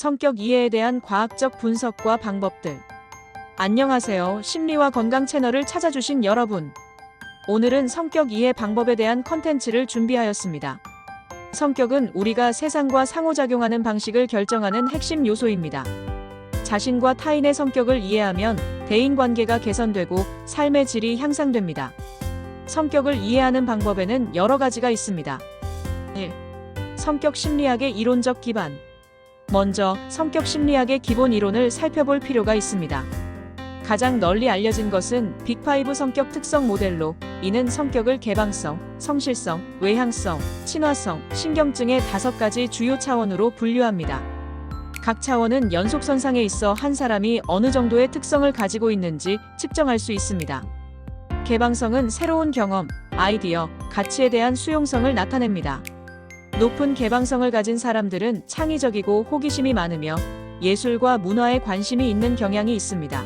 성격 이해에 대한 과학적 분석과 방법들. 안녕하세요. 심리와 건강 채널을 찾아주신 여러분. 오늘은 성격 이해 방법에 대한 컨텐츠를 준비하였습니다. 성격은 우리가 세상과 상호작용하는 방식을 결정하는 핵심 요소입니다. 자신과 타인의 성격을 이해하면 대인관계가 개선되고 삶의 질이 향상됩니다. 성격을 이해하는 방법에는 여러 가지가 있습니다. 1. 성격 심리학의 이론적 기반. 먼저 성격 심리학의 기본 이론을 살펴볼 필요가 있습니다. 가장 널리 알려진 것은 빅5 성격 특성 모델로 이는 성격을 개방성, 성실성, 외향성, 친화성, 신경증의 5가지 주요 차원으로 분류합니다. 각 차원은 연속선상에 있어 한 사람이 어느 정도의 특성을 가지고 있는지 측정할 수 있습니다. 개방성은 새로운 경험, 아이디어, 가치에 대한 수용성을 나타냅니다. 높은 개방성을 가진 사람들은 창의적이고 호기심이 많으며 예술과 문화에 관심이 있는 경향이 있습니다.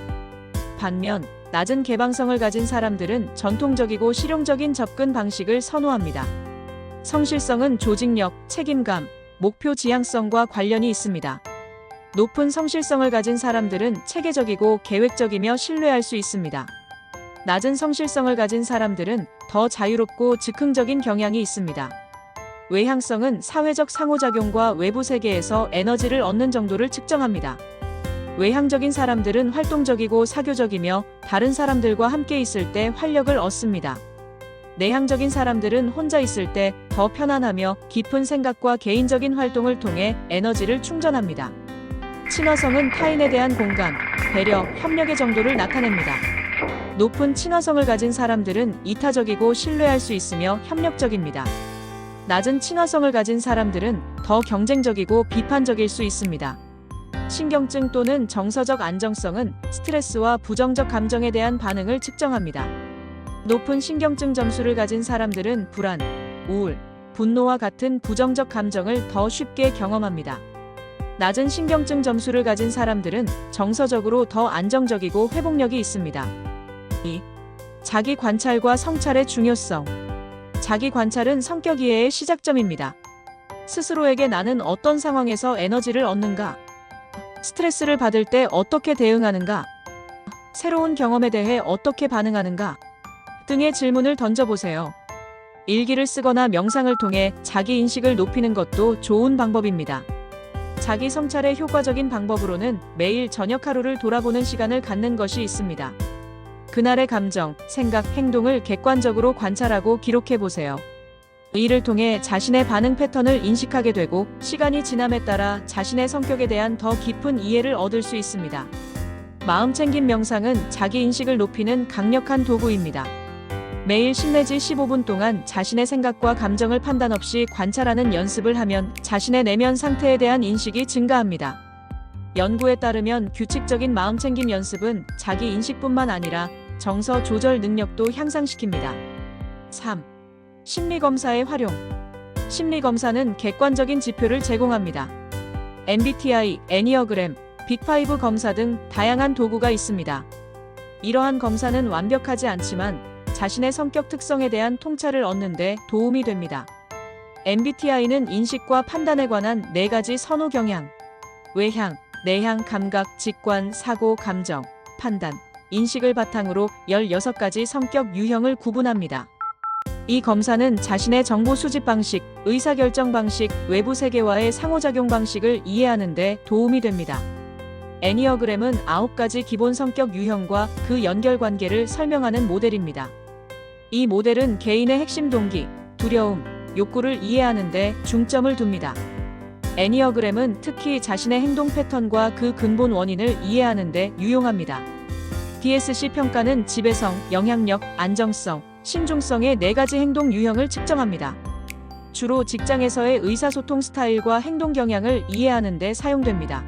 반면 낮은 개방성을 가진 사람들은 전통적이고 실용적인 접근 방식을 선호합니다. 성실성은 조직력, 책임감, 목표 지향성과 관련이 있습니다. 높은 성실성을 가진 사람들은 체계적이고 계획적이며 신뢰할 수 있습니다. 낮은 성실성을 가진 사람들은 더 자유롭고 즉흥적인 경향이 있습니다. 외향성은 사회적 상호작용과 외부 세계에서 에너지를 얻는 정도를 측정합니다. 외향적인 사람들은 활동적이고 사교적이며 다른 사람들과 함께 있을 때 활력을 얻습니다. 내향적인 사람들은 혼자 있을 때 더 편안하며 깊은 생각과 개인적인 활동을 통해 에너지를 충전합니다. 친화성은 타인에 대한 공감, 배려, 협력의 정도를 나타냅니다. 높은 친화성을 가진 사람들은 이타적이고 신뢰할 수 있으며 협력적입니다. 낮은 친화성을 가진 사람들은 더 경쟁적이고 비판적일 수 있습니다. 신경증 또는 정서적 안정성은 스트레스와 부정적 감정에 대한 반응을 측정합니다. 높은 신경증 점수를 가진 사람들은 불안, 우울, 분노와 같은 부정적 감정을 더 쉽게 경험합니다. 낮은 신경증 점수를 가진 사람들은 정서적으로 더 안정적이고 회복력이 있습니다. 2. 자기 관찰과 성찰의 중요성. 자기 관찰은 성격 이해의 시작점입니다. 스스로에게 나는 어떤 상황에서 에너지를 얻는가? 스트레스를 받을 때 어떻게 대응하는가? 새로운 경험에 대해 어떻게 반응하는가? 등의 질문을 던져보세요. 일기를 쓰거나 명상을 통해 자기 인식을 높이는 것도 좋은 방법입니다. 자기 성찰의 효과적인 방법으로는 매일 저녁 하루를 돌아보는 시간을 갖는 것이 있습니다. 그날의 감정, 생각, 행동을 객관적으로 관찰하고 기록해 보세요. 이를 통해 자신의 반응 패턴을 인식하게 되고 시간이 지남에 따라 자신의 성격에 대한 더 깊은 이해를 얻을 수 있습니다. 마음챙김 명상은 자기 인식을 높이는 강력한 도구입니다. 매일 10 내지 15분 동안 자신의 생각과 감정을 판단 없이 관찰하는 연습을 하면 자신의 내면 상태에 대한 인식이 증가합니다. 연구에 따르면 규칙적인 마음챙김 연습은 자기 인식뿐만 아니라 정서 조절 능력도 향상시킵니다. 3. 심리검사의 활용. 심리검사는 객관적인 지표를 제공합니다. MBTI, 애니어그램, 빅5 검사 등 다양한 도구가 있습니다. 이러한 검사는 완벽하지 않지만 자신의 성격 특성에 대한 통찰을 얻는 데 도움이 됩니다. MBTI는 인식과 판단에 관한 4가지 선호 경향, 외향, 내향, 감각, 직관, 사고, 감정, 판단, 인식을 바탕으로 16가지 성격 유형을 구분합니다. 이 검사는 자신의 정보 수집 방식, 의사결정 방식, 외부 세계와의 상호작용 방식을 이해하는 데 도움이 됩니다. 애니어그램은 9가지 기본 성격 유형과 그 연결관계를 설명하는 모델입니다. 이 모델은 개인의 핵심 동기, 두려움, 욕구를 이해하는 데 중점을 둡니다. 애니어그램은 특히 자신의 행동 패턴과 그 근본 원인을 이해하는 데 유용합니다. DSC 평가는 지배성, 영향력, 안정성, 신중성의 4가지 행동 유형을 측정합니다. 주로 직장에서의 의사소통 스타일과 행동 경향을 이해하는 데 사용됩니다.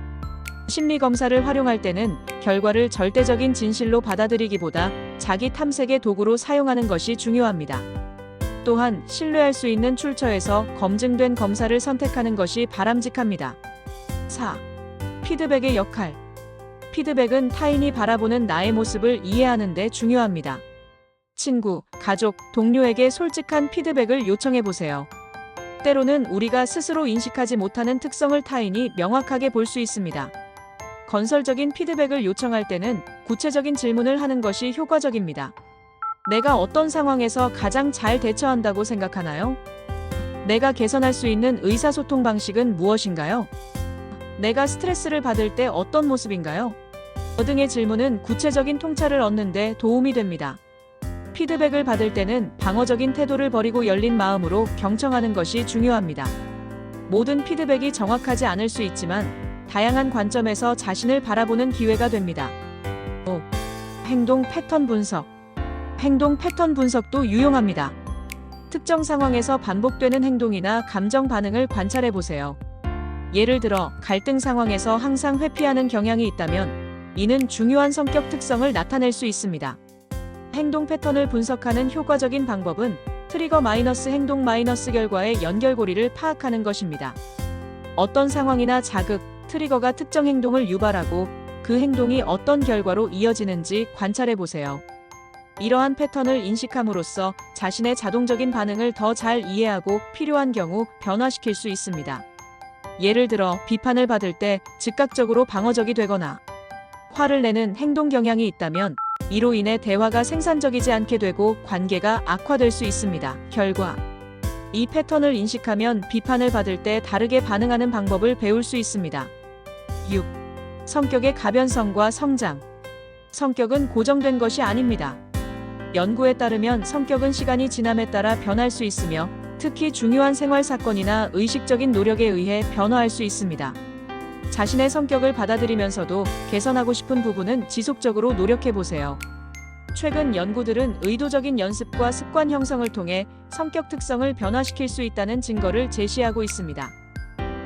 심리검사를 활용할 때는 결과를 절대적인 진실로 받아들이기보다 자기 탐색의 도구로 사용하는 것이 중요합니다. 또한 신뢰할 수 있는 출처에서 검증된 검사를 선택하는 것이 바람직합니다. 4. 피드백의 역할. 피드백은 타인이 바라보는 나의 모습을 이해하는 데 중요합니다. 친구, 가족, 동료에게 솔직한 피드백을 요청해 보세요. 때로는 우리가 스스로 인식하지 못하는 특성을 타인이 명확하게 볼 수 있습니다. 건설적인 피드백을 요청할 때는 구체적인 질문을 하는 것이 효과적입니다. 내가 어떤 상황에서 가장 잘 대처한다고 생각하나요? 내가 개선할 수 있는 의사소통 방식은 무엇인가요? 내가 스트레스를 받을 때 어떤 모습인가요? 등의 질문은 구체적인 통찰을 얻는 데 도움이 됩니다. 피드백을 받을 때는 방어적인 태도를 버리고 열린 마음으로 경청하는 것이 중요합니다. 모든 피드백이 정확하지 않을 수 있지만 다양한 관점에서 자신을 바라보는 기회가 됩니다. 5. 행동 패턴 분석. 행동 패턴 분석도 유용합니다. 특정 상황에서 반복되는 행동이나 감정 반응을 관찰해 보세요. 예를 들어 갈등 상황에서 항상 회피하는 경향이 있다면 이는 중요한 성격 특성을 나타낼 수 있습니다. 행동 패턴을 분석하는 효과적인 방법은 트리거 마이너스 행동 마이너스 결과의 연결고리를 파악하는 것입니다. 어떤 상황이나 자극, 트리거가 특정 행동을 유발하고 그 행동이 어떤 결과로 이어지는지 관찰해 보세요. 이러한 패턴을 인식함으로써 자신의 자동적인 반응을 더 잘 이해하고 필요한 경우 변화시킬 수 있습니다. 예를 들어 비판을 받을 때 즉각적으로 방어적이 되거나 화를 내는 행동 경향이 있다면 이로 인해 대화가 생산적이지 않게 되고 관계가 악화될 수 있습니다. 결과 이 패턴을 인식하면 비판을 받을 때 다르게 반응하는 방법을 배울 수 있습니다. 6. 성격의 가변성과 성장. 성격은 고정된 것이 아닙니다. 연구에 따르면 성격은 시간이 지남에 따라 변할 수 있으며 특히 중요한 생활 사건이나 의식적인 노력에 의해 변화할 수 있습니다. 자신의 성격을 받아들이면서도 개선하고 싶은 부분은 지속적으로 노력해 보세요. 최근 연구들은 의도적인 연습과 습관 형성을 통해 성격 특성을 변화시킬 수 있다는 증거를 제시하고 있습니다.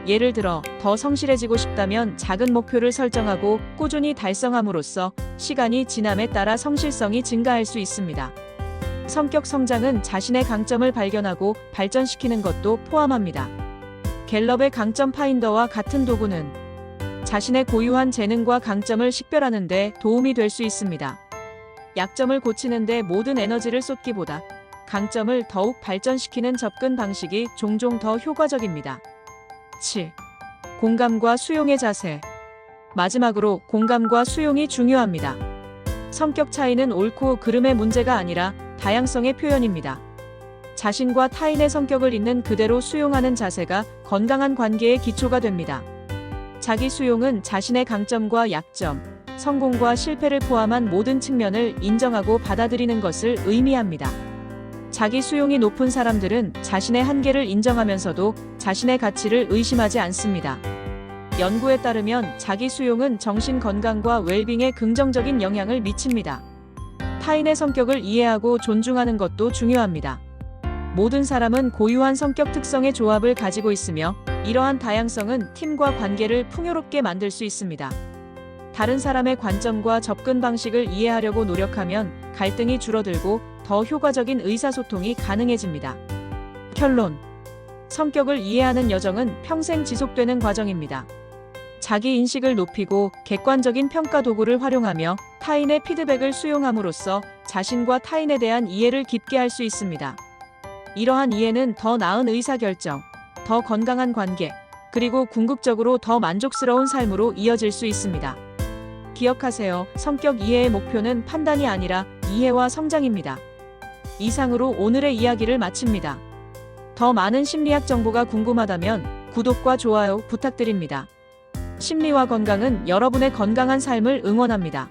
예를 들어 더 성실해지고 싶다면 작은 목표를 설정하고 꾸준히 달성함으로써 시간이 지남에 따라 성실성이 증가할 수 있습니다. 성격 성장은 자신의 강점을 발견하고 발전시키는 것도 포함합니다. 갤럽의 강점 파인더와 같은 도구는 자신의 고유한 재능과 강점을 식별하는 데 도움이 될 수 있습니다. 약점을 고치는 데 모든 에너지를 쏟기보다 강점을 더욱 발전시키는 접근 방식이 종종 더 효과적입니다. 7. 공감과 수용의 자세. 마지막으로 공감과 수용이 중요합니다. 성격 차이는 옳고 그름의 문제가 아니라 다양성의 표현입니다. 자신과 타인의 성격을 있는 그대로 수용하는 자세가 건강한 관계의 기초가 됩니다. 자기 수용은 자신의 강점과 약점, 성공과 실패를 포함한 모든 측면을 인정하고 받아들이는 것을 의미합니다. 자기 수용이 높은 사람들은 자신의 한계를 인정하면서도 자신의 가치를 의심하지 않습니다. 연구에 따르면 자기 수용은 정신 건강과 웰빙에 긍정적인 영향을 미칩니다. 타인의 성격을 이해하고 존중하는 것도 중요합니다. 모든 사람은 고유한 성격 특성의 조합을 가지고 있으며 이러한 다양성은 팀과 관계를 풍요롭게 만들 수 있습니다. 다른 사람의 관점과 접근 방식을 이해하려고 노력하면 갈등이 줄어들고 더 효과적인 의사소통이 가능해집니다. 결론. 성격을 이해하는 여정은 평생 지속되는 과정입니다. 자기 인식을 높이고 객관적인 평가 도구를 활용하며 타인의 피드백을 수용함으로써 자신과 타인에 대한 이해를 깊게 할 수 있습니다. 이러한 이해는 더 나은 의사결정, 더 건강한 관계, 그리고 궁극적으로 더 만족스러운 삶으로 이어질 수 있습니다. 기억하세요. 성격 이해의 목표는 판단이 아니라 이해와 성장입니다. 이상으로 오늘의 이야기를 마칩니다. 더 많은 심리학 정보가 궁금하다면 구독과 좋아요 부탁드립니다. 심리와 건강은 여러분의 건강한 삶을 응원합니다.